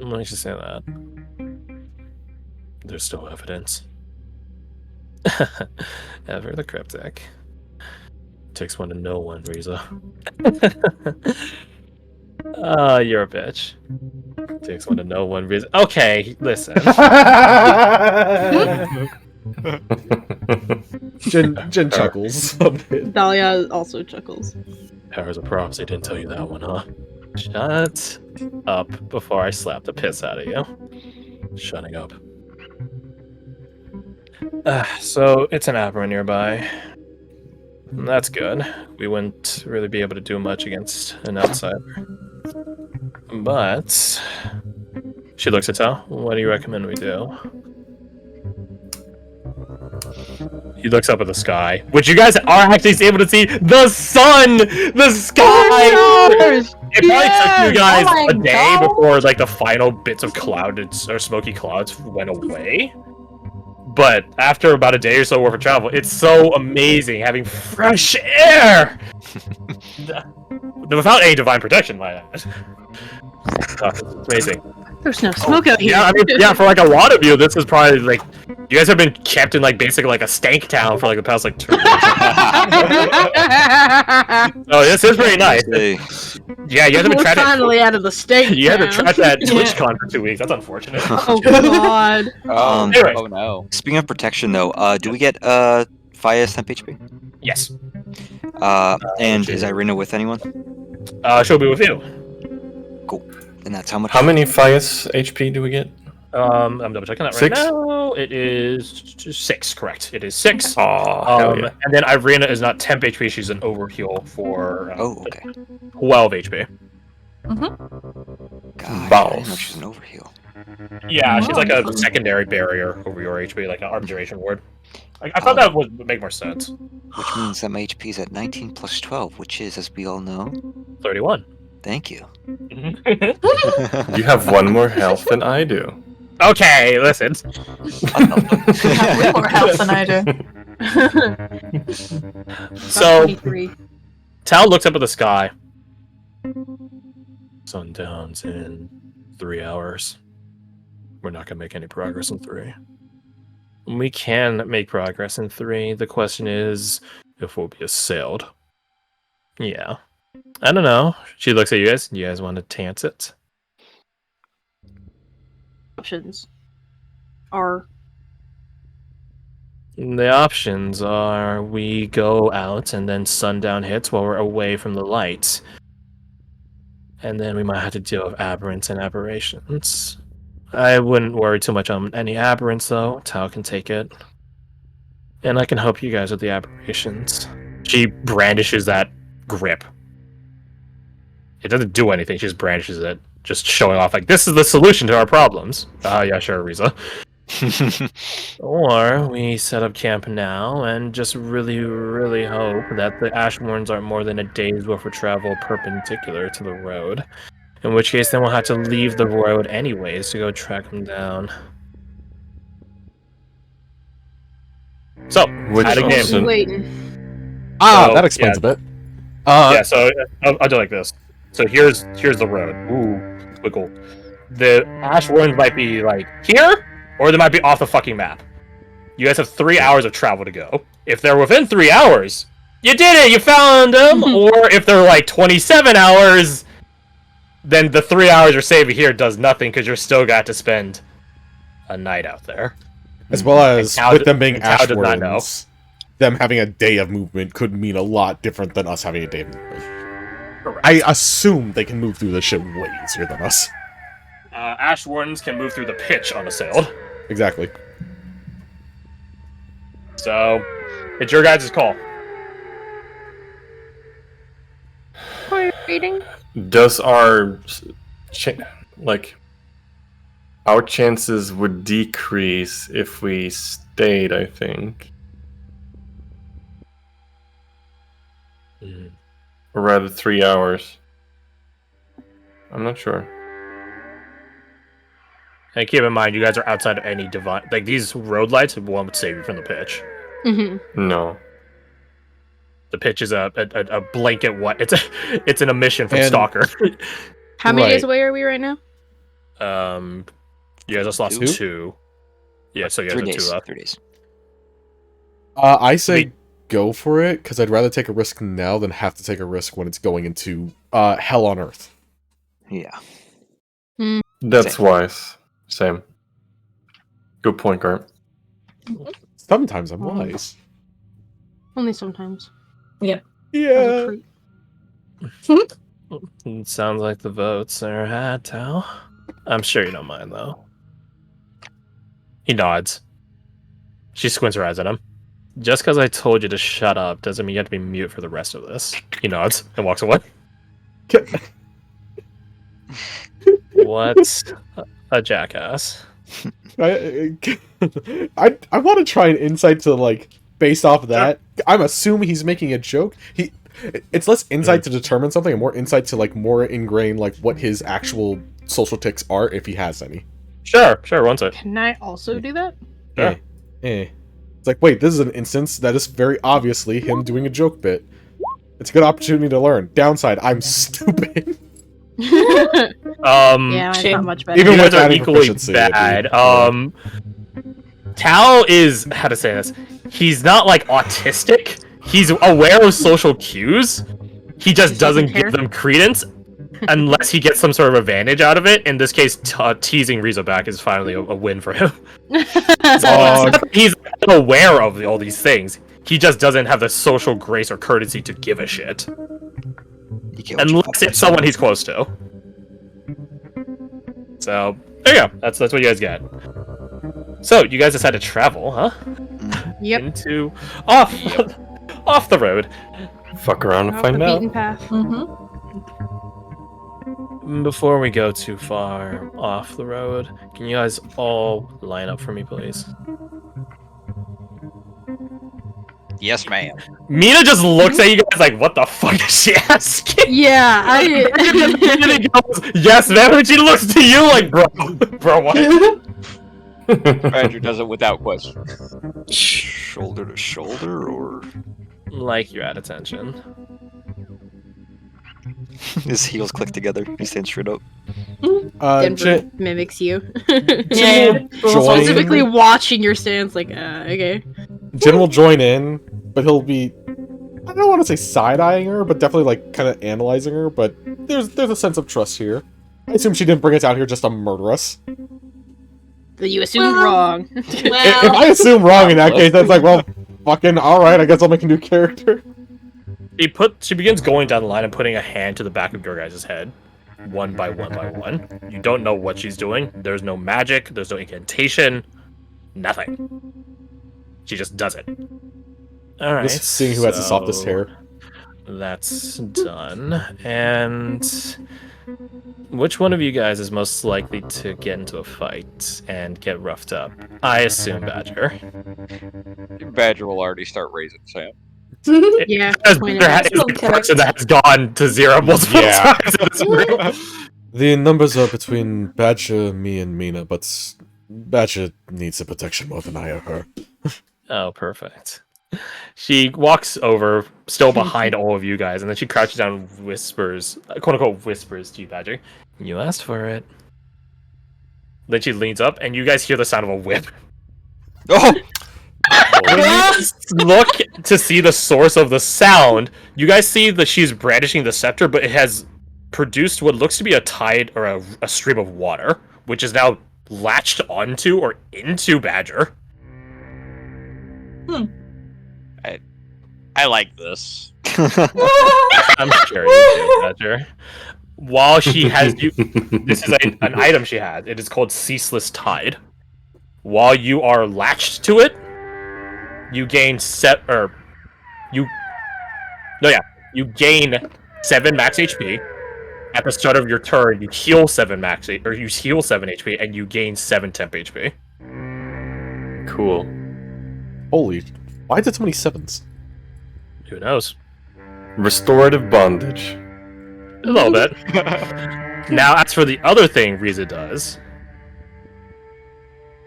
Let me just say that. There's still evidence. Ever the cryptic. Takes one to know one, Riza. You're a bitch. Takes one to know one, Riza. Okay, listen. Jen chuckles a bit. Dahlia also chuckles. Powers of prophecy didn't tell you that one, huh? Shut up before I slap the piss out of you. Shutting up. So it's an aberrant nearby. That's good. We wouldn't really be able to do much against an outsider. But she looks at Tal. What do you recommend we do? He looks up at the sky, which you guys are actually able to see the sun, the sky. Oh It probably took you guys Oh a my day God. before like the final bits of clouded or smoky clouds went away. But after about a day or so worth of travel, it's so amazing having fresh air without any divine protection, might I add. It's amazing. There's no smoke out here. Yeah, I mean, yeah, for like a lot of you, this is probably like you guys have been kept in like basically like a stank town for like the past like 2 years. Oh, this is pretty nice. Yeah, you guys have been We're trapped. finally out of the state. You had to town. track that TwitchCon for 2 weeks. That's unfortunate. Oh god. Anyway. Oh no. Speaking of protection, though, do we get Fias temp HP? Yes. And is Irina with anyone? She'll be with you. And that's how much. How many Fias HP do we get? I'm double checking that right 6? now. It is 6, correct. It is 6. Hell yeah. And then Irina is not temp HP, she's an overheal for okay. 12 HP. God, I Balls. didn't know she's an overheal. Yeah, she's like a secondary barrier over your HP, like an arm duration ward. I thought that would make more sense. Which means that my HP is at 19 plus 12, which is, as we all know, 31. thank you. You have 1 more health than I do. Okay, listen. You have way more health than I do. So, 23. Tal looks up at the sky. Sun downs in 3 hours. We're not going to make any progress in 3. We can make progress in 3. The question is if we'll be assailed. Yeah. I don't know. She looks at you guys. You guys want to chance it? Options are The options are we go out and then sundown hits while we're away from the lights. And then we might have to deal with aberrants and aberrations. I wouldn't worry too much on any aberrants though. Tao can take it. And I can help you guys with the aberrations. She brandishes that grip. It doesn't do anything, she just brandishes it. Just showing off like, this is the solution to our problems. Yeah, sure, Riza. Or we set up camp now and just really, really hope that the Ashmorns aren't more than a day's worth of travel perpendicular to the road. In which case, then we'll have to leave the road anyways to go track them down. So, Which add a game. option? waiting. So, That explains a bit. Yeah, so I'll do like this. So here's the road. Ooh, wiggle. The Ashworms might be like here, or they might be off the fucking map. You guys have 3 hours of travel to go. If they're within 3 hours, you did it, you found them. Or if they're like 27 hours, then the 3 hours you're saving here does nothing because you're still got to spend a night out there. As well as Tao with them being and Tao does not know. Ashworms, them having a day of movement could mean a lot different than us having a day of movement. Correct. I assume they can move through the ship way easier than us. Ashwardens can move through the pitch unassailed. Exactly. So, it's your guys' call. Reading? Does our our chances would decrease if we stayed, I think. Or rather 3 hours. I'm not sure. And keep in mind, you guys are outside of any divine. Like, these road lights won't save you from the pitch. Mm-hmm. No. The pitch is a blanket what? It's an emission from And- Stalker. How many Right. days away are we right now? You guys just lost Two? 2. Yeah, so you guys 3 have 2 days. left. 3 days. I say Wait. go for it, because I'd rather take a risk now than have to take a risk when it's going into hell on earth. Yeah. That's Same. wise. Same. Good point, Gart. Sometimes I'm wise. Only sometimes. Yeah. As a treat. It sounds like the votes are had, Tao. I'm sure you don't mind, though. He nods. She squints her eyes at him. Just because I told you to shut up doesn't mean you have to be mute for the rest of this. He nods and walks away. What's a jackass? I want to try an insight to, like, based off of that. I'm assuming he's making a joke. It's less insight to determine something and more insight to, like, more ingrain, like, what his actual social tics are, if he has any. Sure, once it. Can I also do that? Sure. It's like, wait, this is an instance that is very obviously him doing a joke bit. It's a good opportunity to learn. Downside, I'm stupid. Yeah, I Shame. am much better. Even You with guys are adding equally proficiency, it'd be- bad. yeah. Tao is, how to say this, he's not like autistic. He's aware of social cues. He just doesn't care. give them credence unless he gets some sort of advantage out of it. In this case, teasing Riza back is finally a win for him. He's aware of all these things. He just doesn't have the social grace or courtesy to give a shit. You get what you Unless it's someone he's close to. So, there you go. That's what you guys get. So, you guys decide to travel, huh? Yep. Into... off the road. Fuck around and Off find the out. beaten path. Mm-hmm. Before we go too far off the road, can you guys all line up for me, please? Yes, ma'am. Mina just looks at you guys like, what the fuck is she asking? Yeah, I. And he goes, yes, man, and she looks to you like, bro, what? Badger does it without question. Shoulder to shoulder, or Like you're at attention. his heels click together. He stands straight up. Denver mimics you. Yeah. Join. Specifically watching your stance, like, okay. Jin will join in, but he'll be... I don't want to say side-eyeing her, but definitely, like, kind of analyzing her, but there's a sense of trust here. I assume she didn't bring us out here just to murder us. You assumed Well, wrong. If I assume wrong in that case, that's like, well, fucking alright, I guess I'll make a new character. She begins going down the line and putting a hand to the back of your guys' head. One by one by one. You don't know what she's doing. There's no magic. There's no incantation. Nothing. She just does it. Alright. Just seeing who has the softest hair. That's done. And which one of you guys is most likely to get into a fight and get roughed up? I assume Badger. Badger will already start raising Sam. Yeah. Because point there it is out. a person that has gone to 0 multiple Yeah. times in this group. The numbers are between Badger, me, and Mina, but Badger needs the protection more than I of her. Oh, perfect. She walks over, still behind all of you guys, and then she crouches down and whispers, quote-unquote whispers to you, Badger. You asked for it. Then she leans up, and you guys hear the sound of a whip. Oh! When you look to see the source of the sound, you guys see that she's brandishing the scepter, but it has produced what looks to be a tide or a stream of water, which is now latched onto or into Badger. I like this. I'm sure you do, Badger. While she has you, this is an item she has. It is called Ceaseless Tide. While you are latched to it, you gain you gain 7 max HP. At the start of your turn, you heal 7 HP, and you gain 7 temp HP. Cool. Holy, why is it so many sevens? Who knows? Restorative bondage. A little bit. Now, as for the other thing Riza does,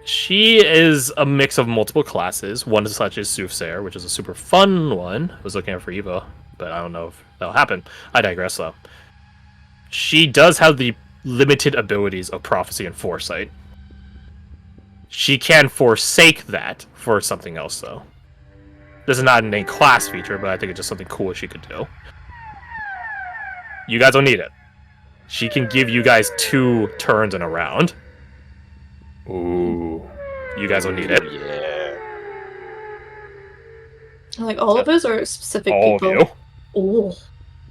she is a mix of multiple classes. One is such as Soothsayer, which is a super fun one. I was looking at for Evo, but I don't know if that'll happen. I digress, though. She does have the limited abilities of prophecy and foresight. She can forsake that for something else, though. This is not an main class feature, but I think it's just something cool she could do. You guys don't need it. She can give you guys 2 turns in a round. Ooh. You guys don't need it. Yeah. Like all of us or specific All people? of you. Oh,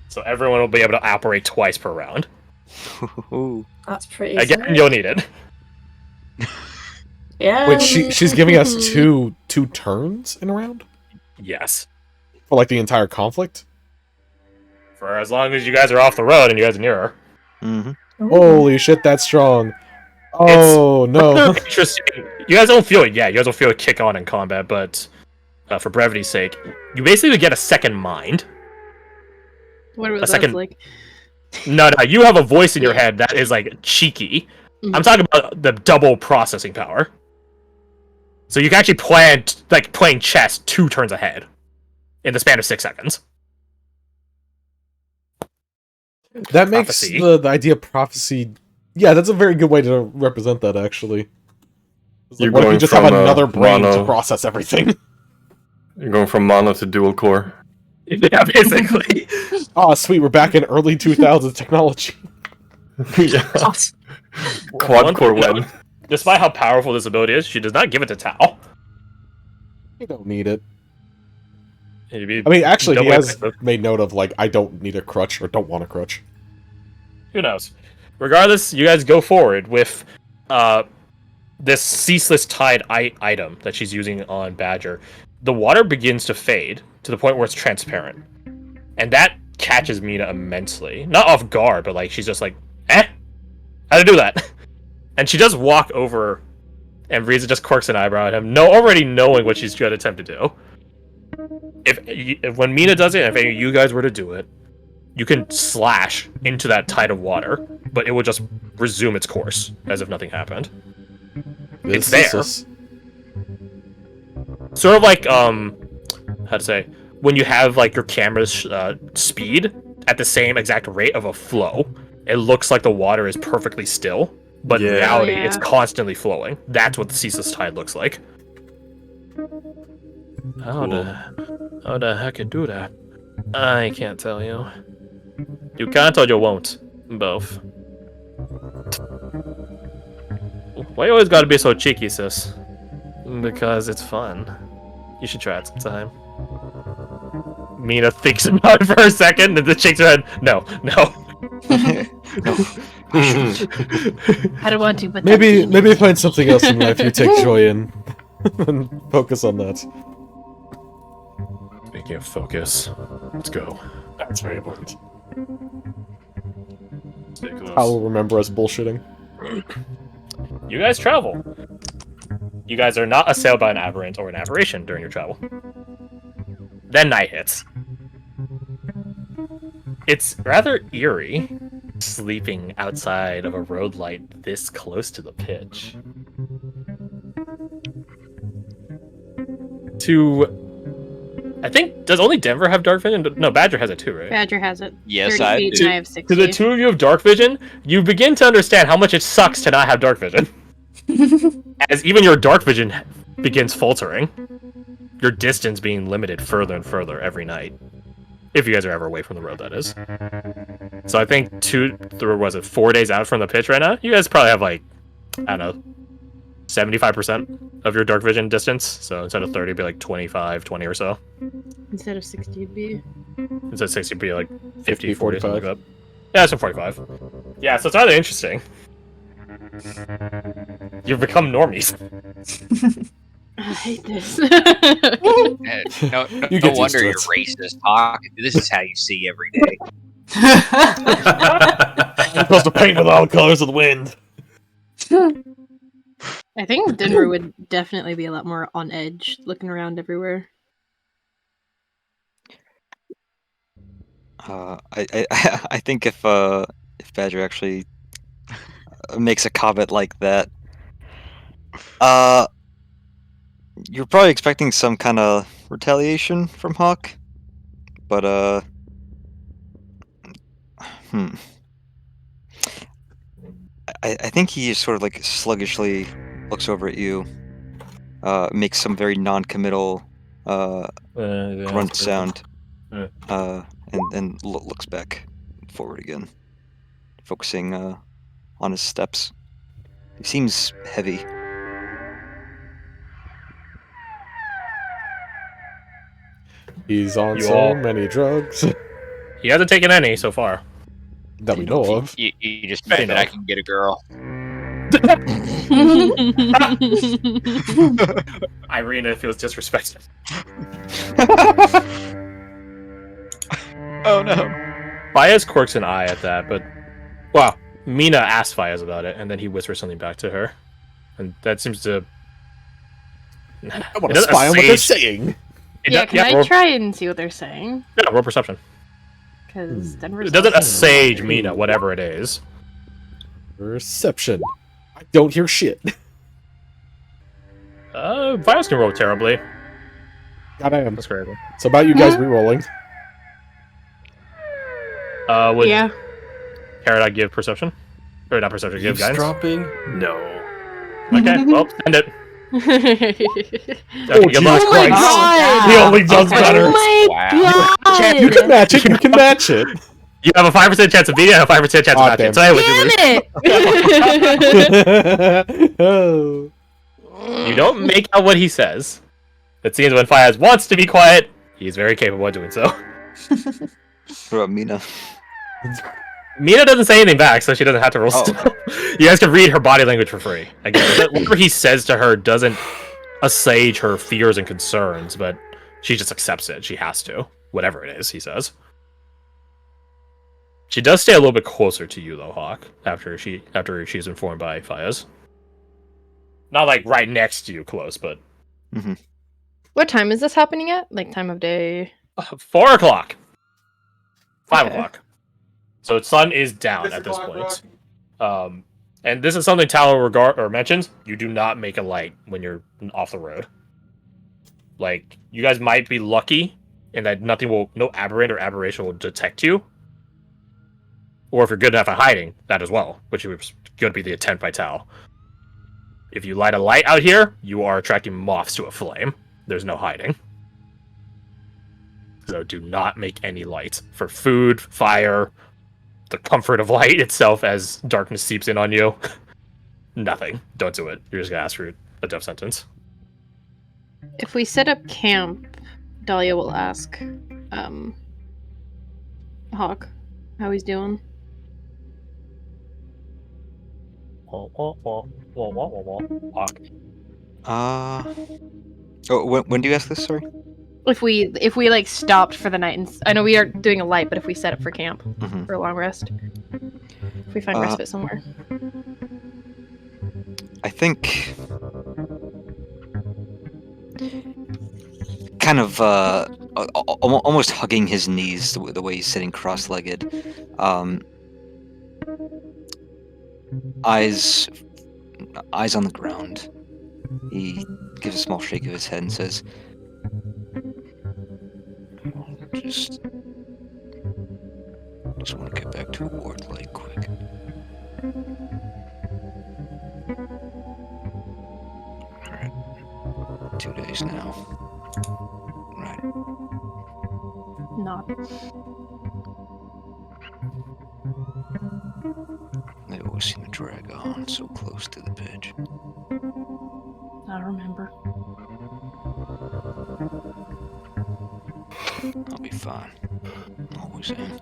So everyone will be able to operate twice per round. Ooh. that's pretty. Again, sick. you'll need it. Yeah. Wait, she's giving us two turns in a round Yes. for like the entire conflict. For as long as you guys are off the road and you guys are near her. Mm-hmm. Ooh. Holy shit, that's strong. Oh no. Interesting. You guys don't feel it yet. You guys don't feel it kick on in combat, but for brevity's sake, you basically get a second mind. What was A second- that like? No, you have a voice in your head that is like cheeky. Mhm. I'm talking about the double processing power. So you can actually plan like playing chess 2 turns ahead in the span of 6 seconds. That makes Prophecy. the idea of prophecy. Yeah, that's a very good way to represent that. Actually, it's like, You're what if you going just have from, another brain to mono- process everything? You're going from mono to dual core. Yeah, basically. Oh, sweet, we're back in early 2000s technology. Yeah. God. Quad core one. Despite how powerful this ability is, she does not give it to Tao. You don't need it. It'd be I mean, actually, no he way has to- made note of like, I don't need a crutch or don't want a crutch. Who knows? Regardless, you guys go forward with this ceaseless tide item that she's using on Badger. The water begins to fade to the point where it's transparent. And that catches Mina immensely. Not off guard, but like she's just like, how'd I do that? And she does walk over, and Riza just quirks an eyebrow at him, already knowing what she's going to attempt to do. If when Mina does it, and if any of you guys were to do it, you can slash into that tide of water, but it will just resume its course as if nothing happened. It's there. Sort of like how to say, when you have like your camera's speed at the same exact rate of a flow, it looks like the water is perfectly still, but in Yeah. reality Yeah. it's constantly flowing. That's what the ceaseless tide looks like. How the heck you do that? I can't tell you. You can't or you won't. Both. Why you always gotta be so cheeky, sis? Because it's fun. You should try it sometime. Mina thinks about it for a second and then shakes her head. No. I don't want to, but Maybe find something else in life you take joy in, and focus on that. Speaking of focus, let's go. That's very important. Stay close. I will remember us bullshitting. You guys travel. You guys are not assailed by an aberrant or an aberration during your travel. Then night hits. It's rather eerie, sleeping outside of a road light this close to the pitch. I think, does only Denver have dark vision? No, Badger has it too, right? Badger has it. Yes, 30 I feet do. and I have 60. To the 2 of you have dark vision, you begin to understand how much it sucks to not have dark vision. As even your dark vision begins faltering, your distance being limited further and further every night. If you guys are ever away from the road, that is. So I think 4 days out from the pitch right now, you guys probably have like, I don't know, 75% of your dark vision distance. So instead of 30, it'd be like 25, 20 or so. Instead of 60, it'd be. Instead of 60, it'd be like 50, 50, 40, something like 45. that. Yeah, it's 45. Yeah, so it's rather interesting. You've become normies. I hate this. No You get wonder you're used racist, Hawk. This is how you see every day. I'm supposed to paint with all colors of the wind. I think Denver would definitely be a lot more on edge, looking around everywhere. I think if Badger actually makes a comment like that, you're probably expecting some kind of retaliation from Hawk, but I think he just sort of like sluggishly looks over at you, makes some very non-committal Yeah, grunt that's sound, Yeah. and looks back forward again, focusing on his steps. He seems heavy. He's on You so all- many drugs He hasn't taken any so far. that we know of. You just Fair meant that I enough. can get a girl. Irina feels disrespected. Oh no. Fayez quirks an eye at that, but well, Mina asks Fayez about it, and then he whispers something back to her, and that seems to. I want to spy on what they're saying. Yeah, can I try and see what they're saying? Yeah, roll perception. Because Denver's. It doesn't assuage Mina, whatever it is. Perception. I don't hear shit. Fayez can roll terribly. Goddamn. That's crazy. So about you guys re-rolling. Would Yeah. Paradise give perception? Or not perception, give guidance? Eavesdropping? No. Okay, well, send it. Oh, Okay, good Jesus luck. Oh my Christ. god! He only does better. Oh my Wow. god! You can match it. You can match it. You have a 5% chance of beating and a 5% chance of Aw, matching. damn. So hey, would you lose? Damn it! Oh. You don't make out what he says. It seems when Fayez wants to be quiet, he's very capable of doing so. What about Mina? Mina doesn't say anything back, so she doesn't have to roll Oh. still. You guys can read her body language for free. Again, whatever he says to her doesn't assuage her fears and concerns, but she just accepts it. She has to. Whatever it is, he says. She does stay a little bit closer to you, though, Hawk, after she's informed by Fayez. Not like right next to you, close, but What time is this happening at? Like time of day? 4 o'clock, 5 Okay. o'clock. So the sun is down at this point. And this is something Talon mentions. You do not make a light when you're off the road. Like, you guys might be lucky in that no aberrant or aberration will detect you. Or if you're good enough at hiding, that as well, which is going to be the intent by Tal. If you light a light out here, you are attracting moths to a flame. There's no hiding. So do not make any light for food, fire, the comfort of light itself as darkness seeps in on you. Nothing. Don't do it. You're just going to ask for a death sentence. If we set up camp, Dahlia will ask Hawk how he's doing. Hawk. When do you ask this? Sorry. If we like stopped for the night, and I know we are doing a light, but if we set up for camp Mhm. for a long rest, if we find respite somewhere. I think kind of almost hugging his knees the way he's sitting cross-legged, eyes on the ground. He gives a small shake of his head and says, just want to get back to a ward light quick. Alright. 2 days now. Right. Not. They always seem to drag on so close to the pitch. I don't remember. I'll be fine. Always am.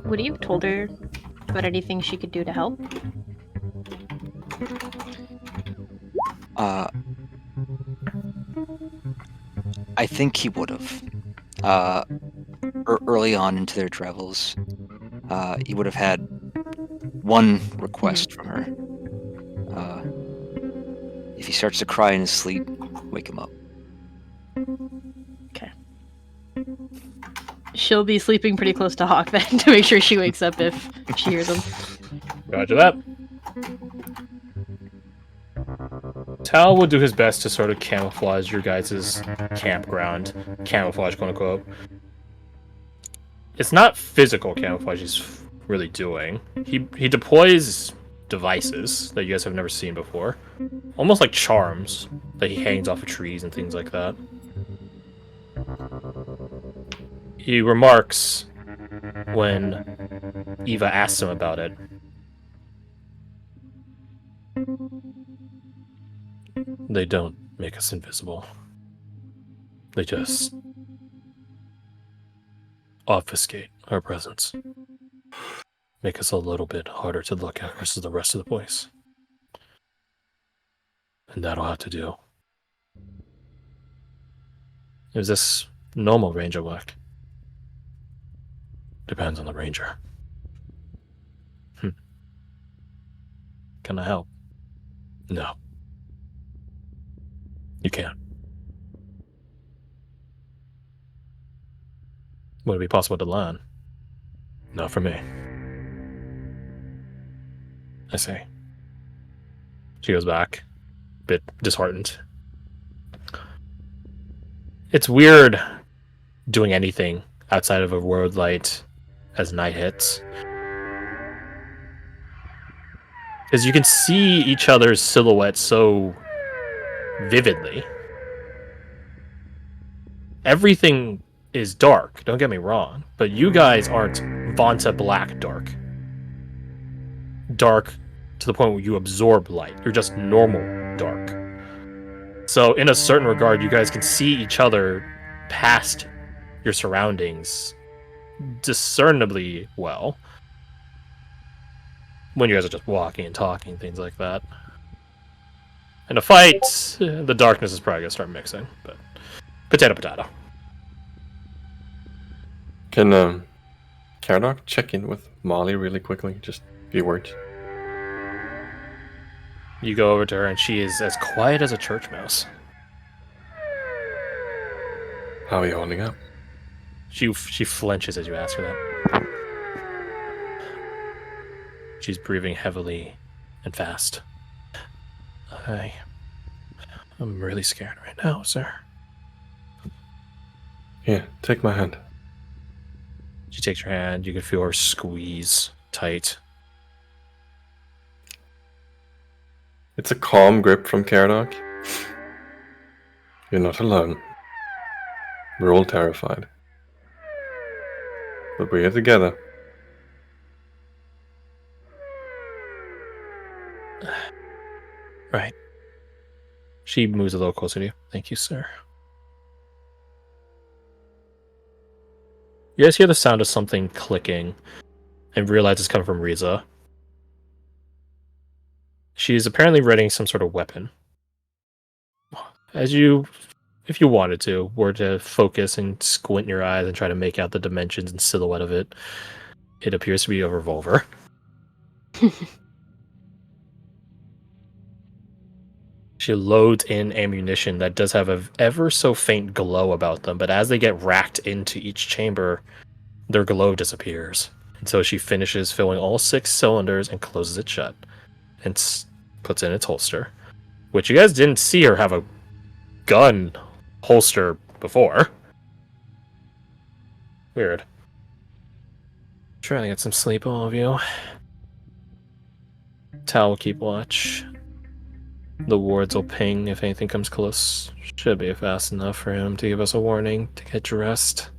Would you have told her about anything she could do to help? I think he would have. Early on into their travels, he would have had one request from her. If he starts to cry in his sleep, wake him up. She'll be sleeping pretty close to Hawk then to make sure she wakes up if she hears him. Roger that. Tal will do his best to sort of camouflage your guys' campground. Camouflage, quote unquote. It's not physical camouflage, it's really doing. He deploys devices that you guys have never seen before, almost like charms that he hangs off of trees and things like that. He remarks when Eva asks him about it. They don't make us invisible. They just obfuscate our presence. Make us a little bit harder to look at versus the rest of the place. And that'll have to do. Is this normal ranger work? Depends on the ranger. Can I help? No. You can't. Would it be possible to learn? Not for me. I see. She goes back, a bit disheartened. It's weird doing anything outside of a world light as night hits. Because you can see each other's silhouettes so vividly. Everything is dark, don't get me wrong, but you guys aren't Vanta Black dark. Dark to the point where you absorb light. You're just normal dark. So in a certain regard, you guys can see each other past your surroundings discernibly well. When you guys are just walking and talking, things like that. In a fight, the darkness is probably going to start mixing, but potato, potato. Can Caradoc check in with Molly really quickly? Just a few words. You go over to her and she is as quiet as a church mouse. How are you holding up? She flinches as you ask her that. She's breathing heavily and fast. I'm really scared right now, sir. Here, take my hand. She takes your hand. You can feel her squeeze tight. It's a calm grip from Caradoc. You're not alone. We're all terrified. But we're together. Right. She moves a little closer to you. Thank you, sir. You guys hear the sound of something clicking and realize it's coming from Riza. She's apparently readying some sort of weapon. As you, if you wanted to, were to focus and squint your eyes and try to make out the dimensions and silhouette of it, it appears to be a revolver. She loads in ammunition that does have a ever so faint glow about them, but as they get racked into each chamber, their glow disappears. And so she finishes filling all 6 cylinders and closes it shut and puts it in its holster, which you guys didn't see her have a gun holster before. Weird. Trying to get some sleep, all of you. Tal will keep watch. The wards will ping if anything comes close. Should be fast enough for him to give us a warning to get dressed.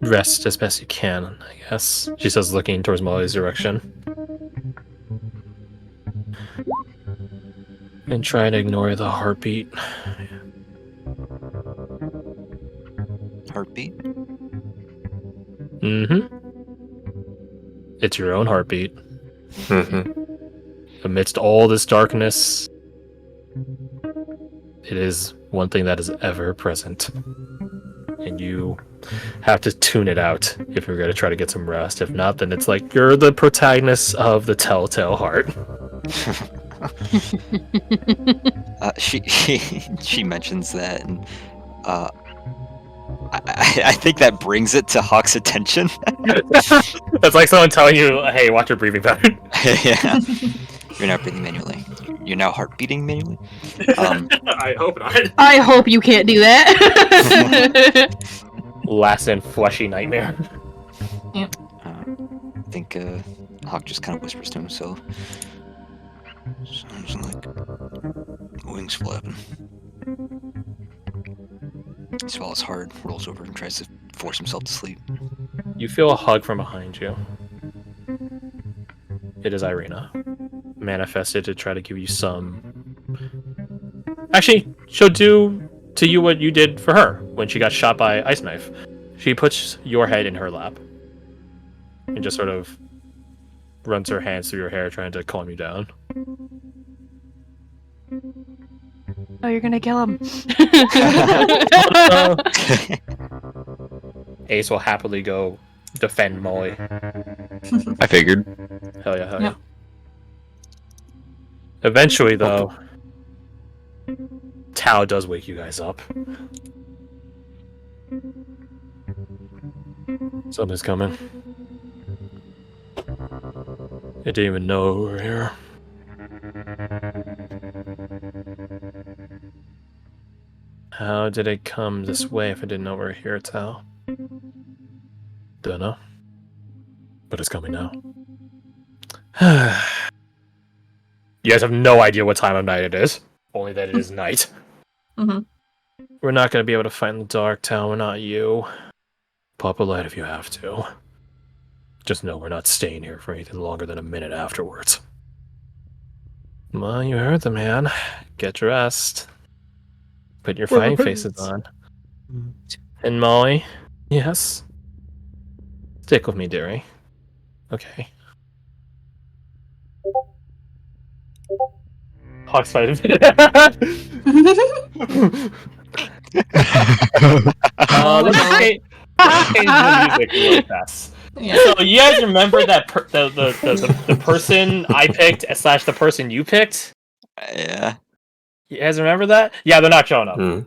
Rest as best you can, I guess, she says, looking towards Molly's direction. And try to ignore the heartbeat. Heartbeat? Mm-hmm. It's your own heartbeat. Amidst all this darkness, it is one thing that is ever present. And you have to tune it out if you're going to try to get some rest. If not, then it's like you're the protagonist of the Telltale Heart. She mentions that, and I think that brings it to Hawk's attention. It's like someone telling you, "Hey, watch your breathing pattern." Yeah, you're not breathing manually. you're now heart beating manually. I hope not. I hope you can't do that. Last and fleshy nightmare. I think Hawk just kind of whispers to himself. Sounds like wings flapping. He swallows hard, rolls over, and tries to force himself to sleep. You feel a hug from behind you. It is Irina. Manifested to try to give you some... Actually, she'll do to you what you did for her when she got shot by Ice Knife. She puts your head in her lap. And just sort of runs her hands through your hair trying to calm you down. Oh, you're gonna kill him. Ace will happily go defend Molly. I figured. Hell yeah, hell Yep. yeah. Eventually, though, Tao does wake you guys up. Something's coming. I didn't even know we were here. How did it come this way if I didn't know we were here, Tao? Dunno. But it's coming now. You guys have no idea what time of night it is. Only that it is night. Mhm. We're not going to be able to fight in the dark, Tao. We're not you. Pop a light if you have to. Just know we're not staying here for anything longer than a minute afterwards. Well, you heard the man. Get dressed. Put your fighting faces on. And Molly, yes? Stick with me, dearie. Okay. Hawk's fighting. Let's change the music real fast. Yeah. So you guys remember that the person I picked / the person you picked? Yeah. You guys remember that? Yeah, they're not showing up. Hmm.